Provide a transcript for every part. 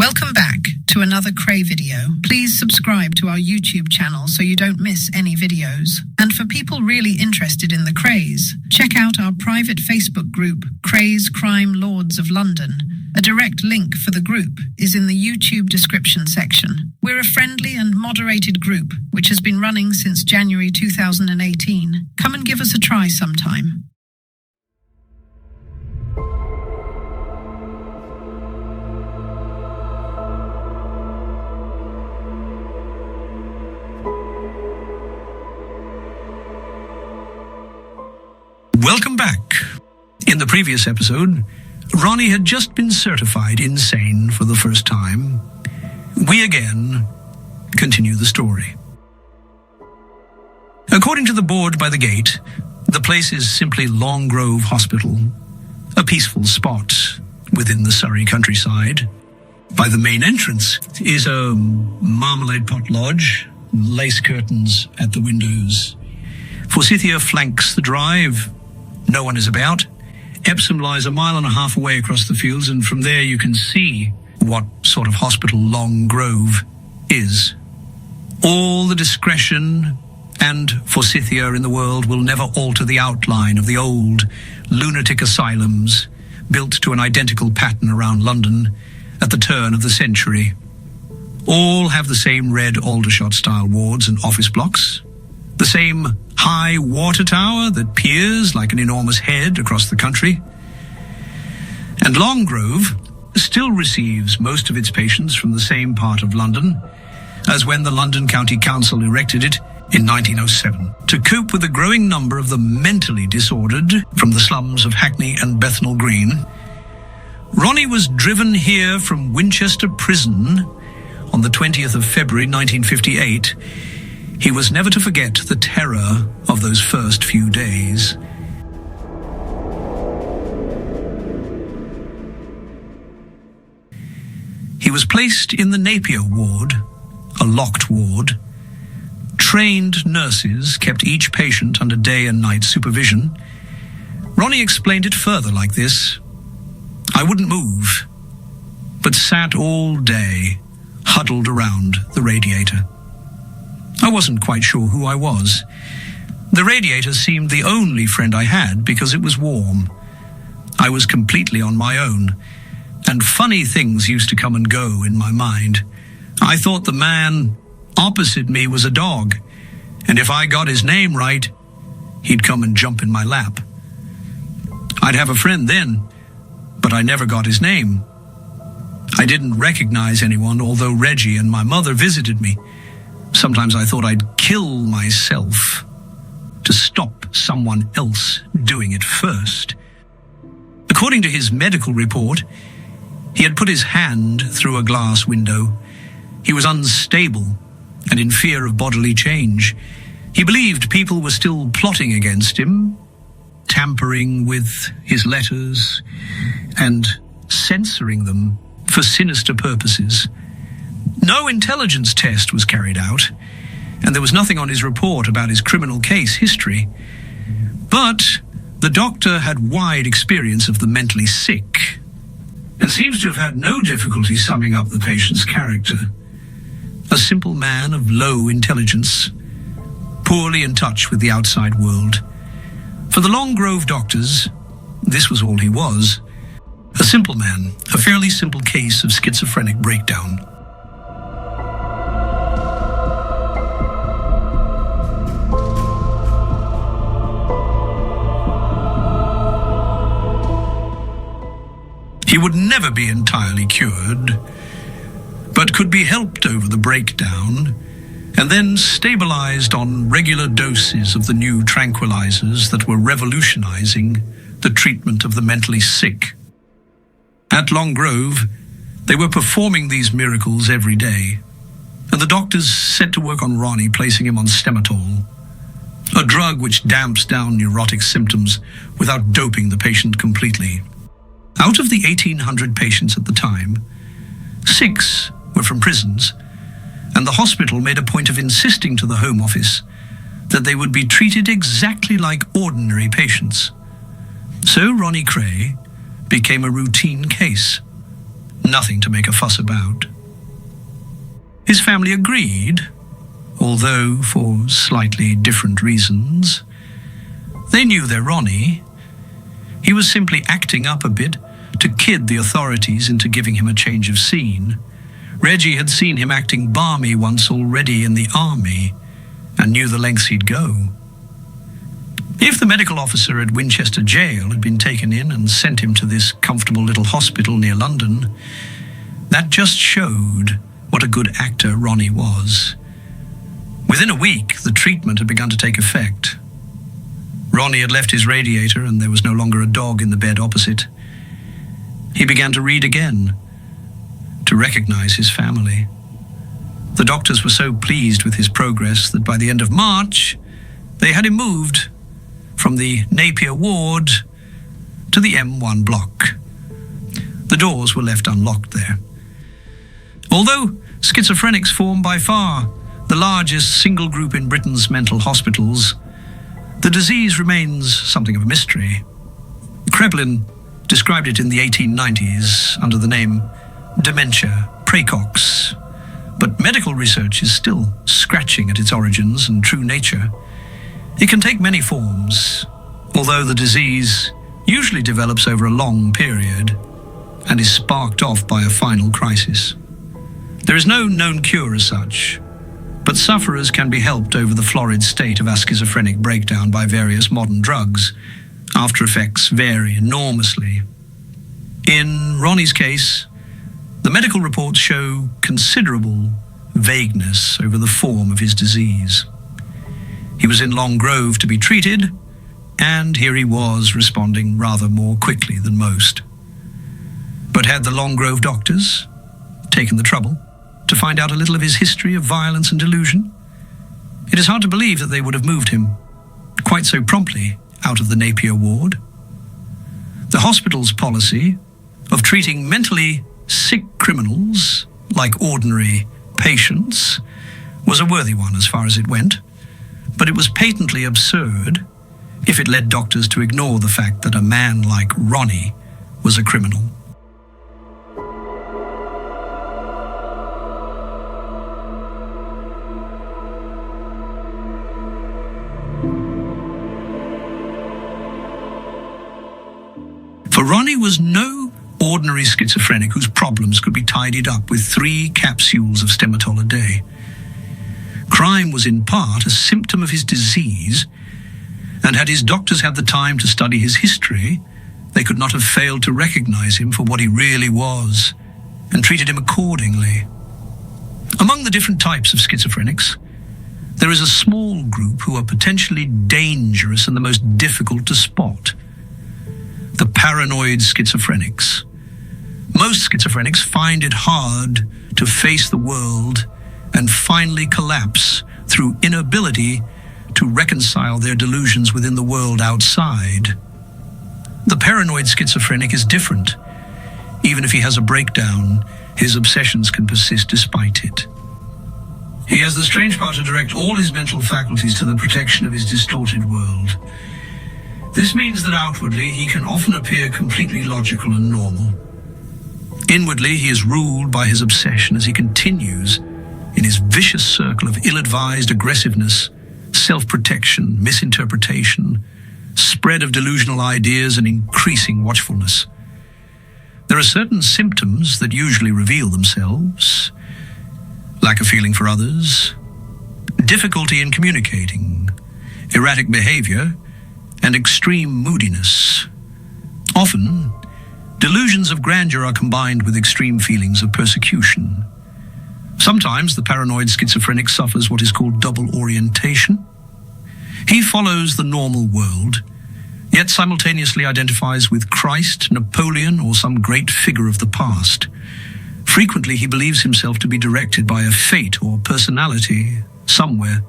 Welcome back to another Kray video. Please subscribe to our YouTube channel so you don't miss any videos. And for people really interested in the Krays, check out our private Facebook group, Krays Crime Lords of London. A direct link for the group is in the YouTube description section. We're a friendly and moderated group which has been running since January 2018. Come and give us a try sometime. Welcome back. In the previous episode, Ronnie had just been certified insane for the first time. We again continue the story. According to the board by the gate, the place is simply Long Grove Hospital, a peaceful spot within the Surrey countryside. By the main entrance is a marmalade pot lodge, lace curtains at the windows. Forsythia flanks the drive. No one is about. Epsom lies 1.5 miles away across the fields, and from there you can see what sort of hospital Long Grove is. All the discretion and Forsythia in the world will never alter the outline of the old lunatic asylums built to an identical pattern around London at the turn of the century. All have the same red Aldershot-style wards and office blocks, the same high water tower that peers like an enormous head across the country. And Long Grove still receives most of its patients from the same part of London as when the London County Council erected it in 1907 to cope with the growing number of the mentally disordered from the slums of Hackney and Bethnal Green. Ronnie was driven here from Winchester Prison on the 20th of February 1958. He was never to forget the terror of those first few days. He was placed in the Napier ward, a locked ward. Trained nurses kept each patient under day and night supervision. Ronnie explained it further like this: I wouldn't move, but sat all day, huddled around the radiator. I wasn't quite sure who I was. The radiator seemed the only friend I had because it was warm. I was completely on my own, and funny things used to come and go in my mind. I thought the man opposite me was a dog, and if I got his name right, he'd come and jump in my lap. I'd have a friend then, but I never got his name. I didn't recognize anyone, although Reggie and my mother visited me. Sometimes I thought I'd kill myself to stop someone else doing it first. According to his medical report, he had put his hand through a glass window. He was unstable and in fear of bodily change. He believed people were still plotting against him, tampering with his letters and censoring them for sinister purposes. No intelligence test was carried out, and there was nothing on his report about his criminal case history. But the doctor had wide experience of the mentally sick and seems to have had no difficulty summing up the patient's character. A simple man of low intelligence, poorly in touch with the outside world. For the Long Grove doctors, this was all he was: a simple man, a fairly simple case of schizophrenic breakdown. He would never be entirely cured, but could be helped over the breakdown and then stabilized on regular doses of the new tranquilizers that were revolutionizing the treatment of the mentally sick. At Long Grove, they were performing these miracles every day, and the doctors set to work on Ronnie, placing him on Stematol, a drug which damps down neurotic symptoms without doping the patient completely. Out of the 1,800 patients at the time, 6 were from prisons, and the hospital made a point of insisting to the Home Office that they would be treated exactly like ordinary patients. So Ronnie Kray became a routine case. nothing to make a fuss about. His family agreed, although for slightly different reasons. They knew their Ronnie. He was simply acting up a bit to kid the authorities into giving him a change of scene. Reggie had seen him acting balmy once already in the army and knew the lengths he'd go. If the medical officer at Winchester Jail had been taken in and sent him to this comfortable little hospital near London, that just showed what a good actor Ronnie was. Within a week, the treatment had begun to take effect. Ronnie had left his radiator and there was no longer a dog in the bed opposite. He began to read again, to recognize his family. The doctors were so pleased with his progress that by the end of March, they had him moved from the Napier ward to the M1 block. The doors were left unlocked there. Although schizophrenics form by far the largest single group in Britain's mental hospitals, the disease remains something of a mystery. Kreblin described it in the 1890s under the name dementia praecox, but medical research is still scratching at its origins and true nature. It can take many forms, although the disease usually develops over a long period and is sparked off by a final crisis. There is no known cure as such, but sufferers can be helped over the florid state of a schizophrenic breakdown by various modern drugs. After effects vary enormously. In Ronnie's case, the medical reports show considerable vagueness over the form of his disease. He was in Long Grove to be treated, and here he was responding rather more quickly than most. But had the Long Grove doctors taken the trouble to find out a little of his history of violence and delusion? It is hard to believe that they would have moved him quite so promptly out of the Napier ward. The hospital's policy of treating mentally sick criminals like ordinary patients was a worthy one as far as it went, but it was patently absurd if it led doctors to ignore the fact that a man like Ronnie was a criminal. For Ronnie was no ordinary schizophrenic whose problems could be tidied up with 3 capsules of Stematol a day. Crime was in part a symptom of his disease, and had his doctors had the time to study his history, they could not have failed to recognize him for what he really was, and treated him accordingly. Among the different types of schizophrenics, there is a small group who are potentially dangerous and the most difficult to spot: the paranoid schizophrenics. Most schizophrenics find it hard to face the world and finally collapse through inability to reconcile their delusions within the world outside. The paranoid schizophrenic is different. Even if he has a breakdown, his obsessions can persist despite it. He has the strange power to direct all his mental faculties to the protection of his distorted world. This means that outwardly he can often appear completely logical and normal. Inwardly he is ruled by his obsession as he continues in his vicious circle of ill-advised aggressiveness, self-protection, misinterpretation, spread of delusional ideas, and increasing watchfulness. There are certain symptoms that usually reveal themselves: lack of feeling for others, difficulty in communicating, erratic behavior, and extreme moodiness. Often, delusions of grandeur are combined with extreme feelings of persecution. Sometimes the paranoid schizophrenic suffers what is called double orientation. He follows the normal world, yet simultaneously identifies with Christ, Napoleon, or some great figure of the past. Frequently he believes himself to be directed by a fate or personality somewhere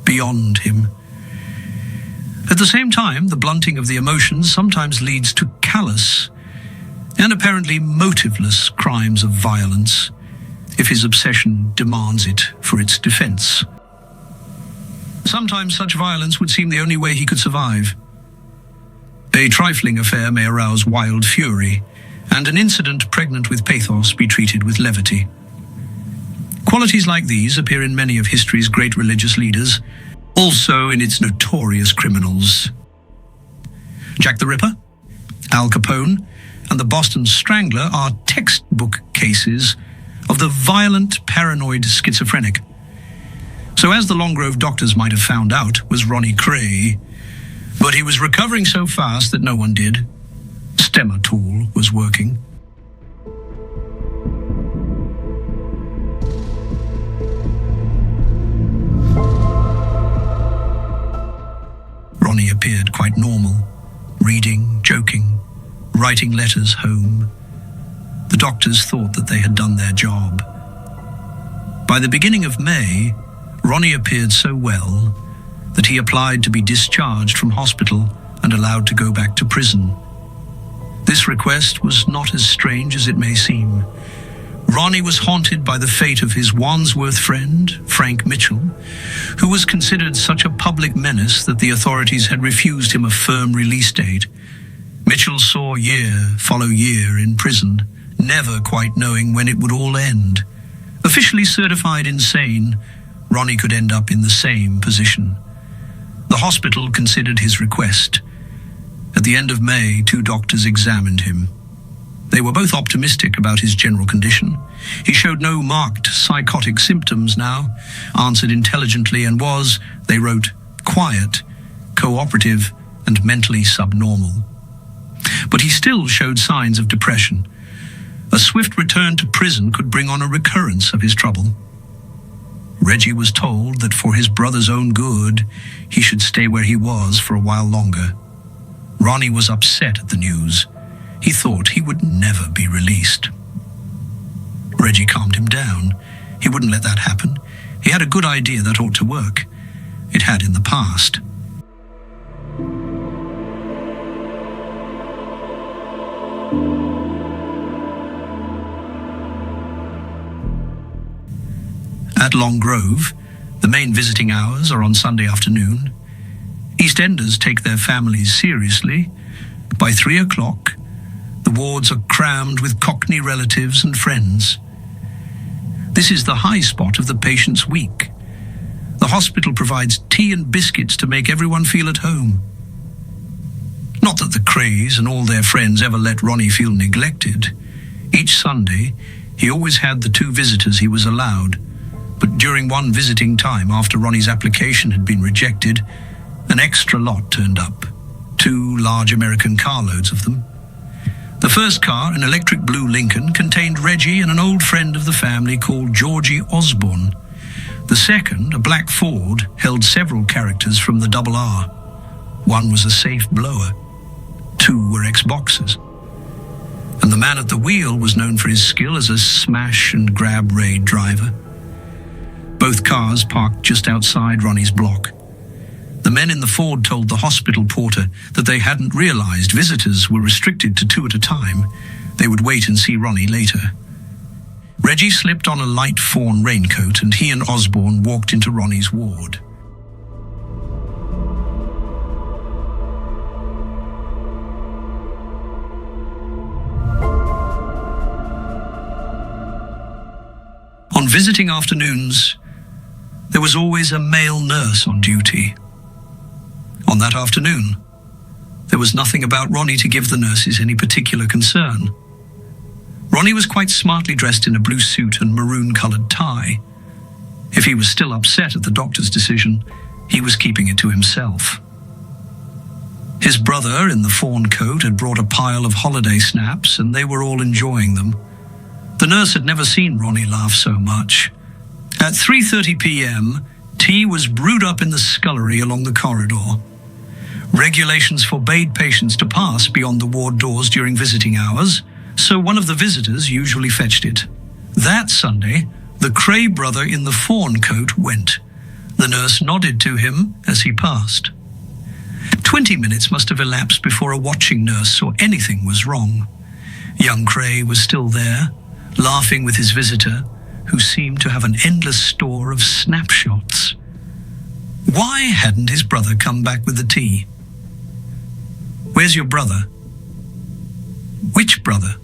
beyond him. At the same time, the blunting of the emotions sometimes leads to callous and apparently motiveless crimes of violence, if his obsession demands it for its defense. Sometimes such violence would seem the only way he could survive. A trifling affair may arouse wild fury, and an incident pregnant with pathos be treated with levity. Qualities like these appear in many of history's great religious leaders, also in its notorious criminals. Jack the Ripper, Al Capone, and the Boston Strangler are textbook cases of the violent, paranoid schizophrenic. So as the Longgrove doctors might have found out, was Ronnie Kray, but he was recovering so fast that no one did. Stema-tool was working. Ronnie appeared quite normal, reading, joking, writing letters home. The doctors thought that they had done their job. By the beginning of May, Ronnie appeared so well that he applied to be discharged from hospital and allowed to go back to prison. This request was not as strange as it may seem. Ronnie was haunted by the fate of his Wandsworth friend, Frank Mitchell, who was considered such a public menace that the authorities had refused him a firm release date. Mitchell saw year follow year in prison, never quite knowing when it would all end. Officially certified insane, Ronnie could end up in the same position. The hospital considered his request. At the end of May, 2 doctors examined him. They were both optimistic about his general condition. He showed no marked psychotic symptoms now, answered intelligently, and was, they wrote, quiet, cooperative, and mentally subnormal. But he still showed signs of depression. A swift return to prison could bring on a recurrence of his trouble. Reggie was told that for his brother's own good, he should stay where he was for a while longer. Ronnie was upset at the news. He thought he would never be released. Reggie calmed him down. He wouldn't let that happen. He had a good idea that ought to work. It had in the past. At Long Grove, the main visiting hours are on Sunday afternoon. EastEnders take their families seriously. By 3 o'clock, the wards are crammed with Cockney relatives and friends. This is the high spot of the patient's week. The hospital provides tea and biscuits to make everyone feel at home. Not that the Krays and all their friends ever let Ronnie feel neglected. Each Sunday, he always had the 2 visitors he was allowed. But during one visiting time after Ronnie's application had been rejected, an extra lot turned up. 2 large American carloads of them. The first car, an electric blue Lincoln, contained Reggie and an old friend of the family called Georgie Osborne. The second, a black Ford, held several characters from the Double R. One was a safe blower. 2 were ex-boxers. And the man at the wheel was known for his skill as a smash and grab raid driver. Both cars parked just outside Ronnie's block. The men in the Ford told the hospital porter that they hadn't realized visitors were restricted to 2 at a time. They would wait and see Ronnie later. Reggie slipped on a light fawn raincoat and he and Osborne walked into Ronnie's ward. On visiting afternoons, there was always a male nurse on duty. On that afternoon, there was nothing about Ronnie to give the nurses any particular concern. Ronnie was quite smartly dressed in a blue suit and maroon-colored tie. If he was still upset at the doctor's decision, he was keeping it to himself. His brother, in the fawn coat, had brought a pile of holiday snaps, and they were all enjoying them. The nurse had never seen Ronnie laugh so much. At 3:30 p.m., tea was brewed up in the scullery along the corridor. Regulations forbade patients to pass beyond the ward doors during visiting hours, so one of the visitors usually fetched it. That Sunday, the Kray brother in the fawn coat went. The nurse nodded to him as he passed. 20 minutes must have elapsed before a watching nurse saw anything was wrong. Young Kray was still there, laughing with his visitor, who seemed to have an endless store of snapshots. Why hadn't his brother come back with the tea? "Where's your brother?" "Which brother?"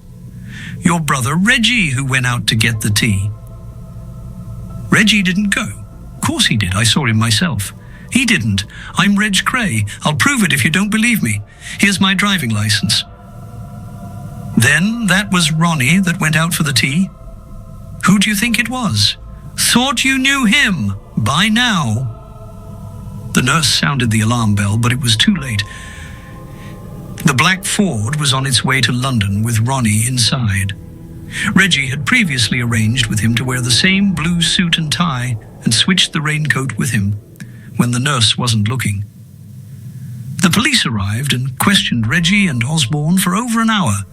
your brother Reggie, who went out to get the tea." "Reggie didn't go." "Of course he did. I saw him myself." "He didn't. I'm Reg Kray. I'll prove it if you don't believe me. Here's my driving license." "Then that was Ronnie that went out for the tea?" "Who do you think it was?" "Thought you knew him by now." The nurse sounded the alarm bell, but it was too late. The black Ford was on its way to London with Ronnie inside. Reggie had previously arranged with him to wear the same blue suit and tie and switched the raincoat with him when the nurse wasn't looking. The police arrived and questioned Reggie and Osborne for over an hour,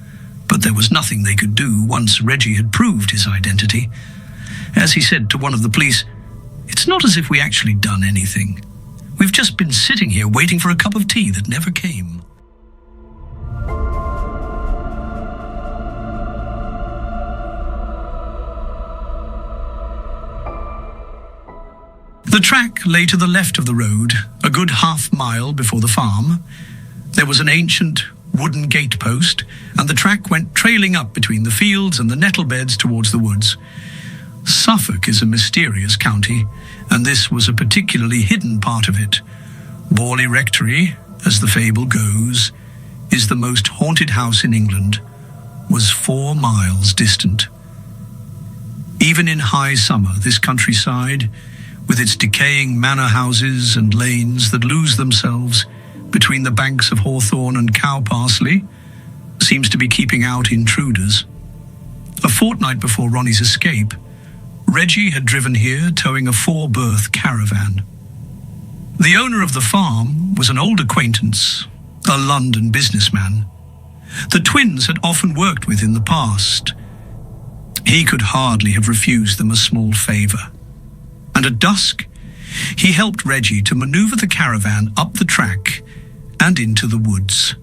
but there was nothing they could do once Reggie had proved his identity. As he said to one of the police, "It's not as if we actually done anything. We've just been sitting here waiting for a cup of tea that never came." The track lay to the left of the road, a good half-mile before the farm. There was an ancient wooden gatepost, and the track went trailing up between the fields and the nettle beds towards the woods. Suffolk is a mysterious county, and this was a particularly hidden part of it. Borley Rectory, as the fable goes, is the most haunted house in England, was 4 miles distant. Even in high summer, this countryside, with its decaying manor houses and lanes that lose themselves between the banks of hawthorn and cow parsley, seems to be keeping out intruders. A fortnight before Ronnie's escape, Reggie had driven here towing a 4-berth caravan. The owner of the farm was an old acquaintance, a London businessman. The twins had often worked with in the past. He could hardly have refused them a small favour. And at dusk, he helped Reggie to manoeuvre the caravan up the track and into the woods.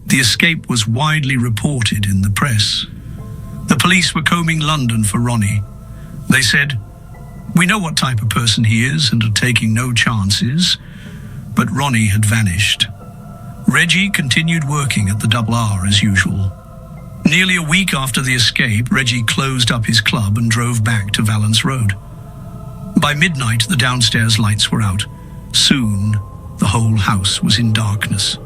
The escape was widely reported in the press. The police were combing London for Ronnie. They said, "We know what type of person he is and are taking no chances," but Ronnie had vanished. Reggie continued working at the Double R as usual. Nearly a week after the escape, Reggie closed up his club and drove back to Valence Road. By midnight, the downstairs lights were out. Soon, the whole house was in darkness.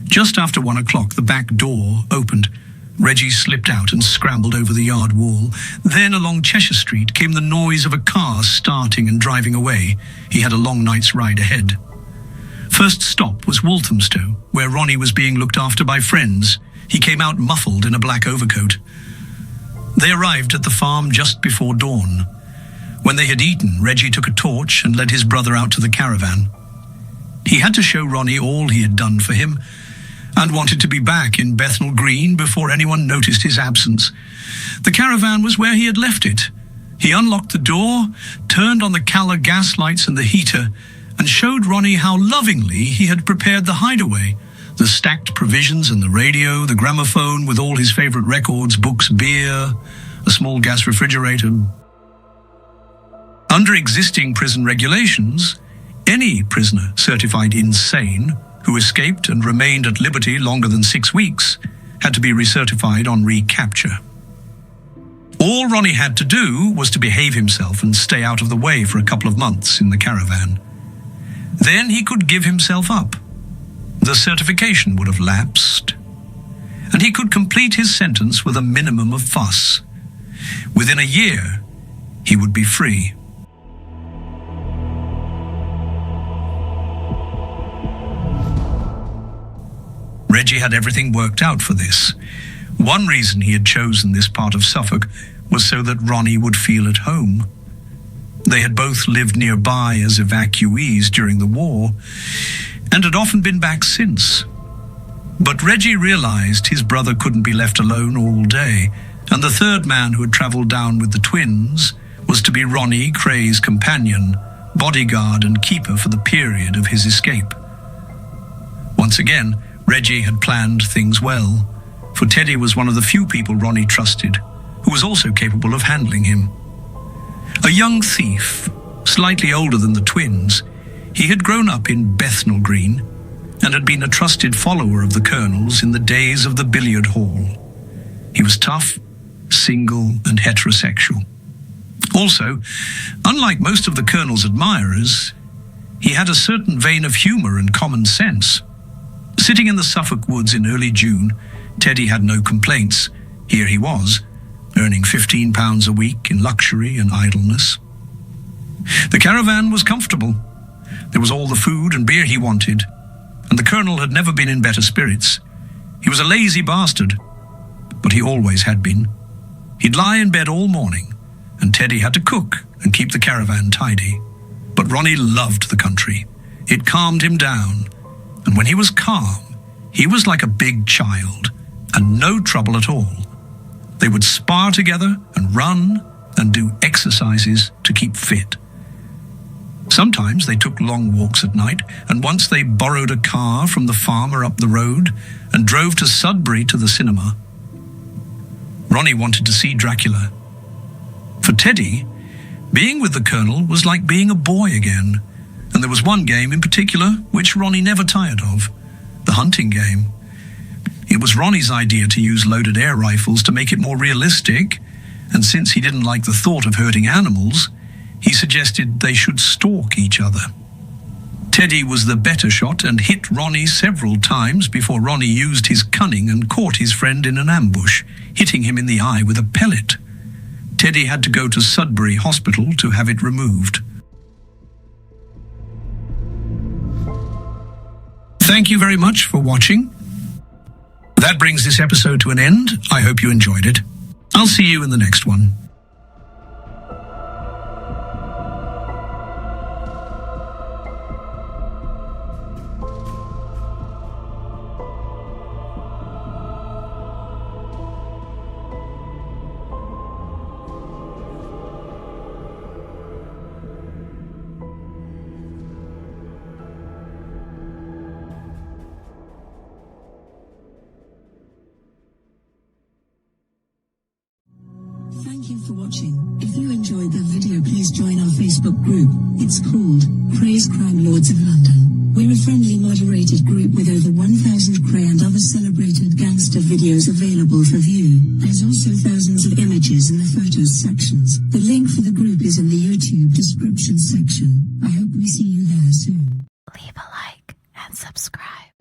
Just after 1 o'clock, the back door opened. Reggie slipped out and scrambled over the yard wall. Then along Cheshire Street came the noise of a car starting and driving away. He had a long night's ride ahead. First stop was Walthamstow, where Ronnie was being looked after by friends. He came out muffled in a black overcoat. They arrived at the farm just before dawn. When they had eaten, Reggie took a torch and led his brother out to the caravan. He had to show Ronnie all he had done for him, and wanted to be back in Bethnal Green before anyone noticed his absence. The caravan was where he had left it. He unlocked the door, turned on the Calla gas lights and the heater, and showed Ronnie how lovingly he had prepared the hideaway. The stacked provisions and the radio, the gramophone with all his favourite records, books, beer, a small gas refrigerator. Under existing prison regulations, any prisoner certified insane who escaped and remained at liberty longer than 6 weeks had to be recertified on recapture. All Ronnie had to do was to behave himself and stay out of the way for a couple of months in the caravan. Then he could give himself up. The certification would have lapsed, and he could complete his sentence with a minimum of fuss. Within a year, he would be free. Reggie had everything worked out for this. One reason he had chosen this part of Suffolk was so that Ronnie would feel at home. They had both lived nearby as evacuees during the war, and had often been back since. But Reggie realized his brother couldn't be left alone all day, and the third man who had travelled down with the twins was to be Ronnie, Kray's companion, bodyguard and keeper for the period of his escape. Once again, Reggie had planned things well, for Teddy was one of the few people Ronnie trusted, who was also capable of handling him. A young thief, Slightly older than the twins, he had grown up in Bethnal Green and had been a trusted follower of the Colonel's in the days of the billiard hall. He was tough, single and heterosexual. Also, unlike most of the Colonel's admirers, he had a certain vein of humour and common sense. Sitting in the Suffolk woods in early June, Teddy had no complaints. Here he was, earning £15 a week in luxury and idleness. The caravan was comfortable. There was all the food and beer he wanted, and the Colonel had never been in better spirits. He was a lazy bastard, but he always had been. He'd lie in bed all morning, and Teddy had to cook and keep the caravan tidy. But Ronnie loved the country. It calmed him down, and when he was calm, he was like a big child, and no trouble at all. They would spar together and run and do exercises to keep fit. Sometimes they took long walks at night, and once they borrowed a car from the farmer up the road and drove to Sudbury to the cinema. Ronnie wanted to see Dracula. For Teddy, being with the Colonel was like being a boy again, and there was one game in particular which Ronnie never tired of, the hunting game. It was Ronnie's idea to use loaded air rifles to make it more realistic, and since he didn't like the thought of hurting animals, he suggested they should stalk each other. Teddy was the better shot and hit Ronnie several times before Ronnie used his cunning and caught his friend in an ambush, hitting him in the eye with a pellet. Teddy had to go to Sudbury Hospital to have it removed. Thank you very much for watching. That brings this episode to an end. I hope you enjoyed it. I'll see you in the next one. Thank you for watching. If you enjoyed the video, please join our Facebook group. It's called Krays Crime Lords of London. We're a friendly moderated group with over 1,000 Kray and other celebrated gangster videos available for view. There's also thousands of images in the photos sections. The link for the group is in the YouTube description section. I hope we see you there soon. Leave a like and subscribe.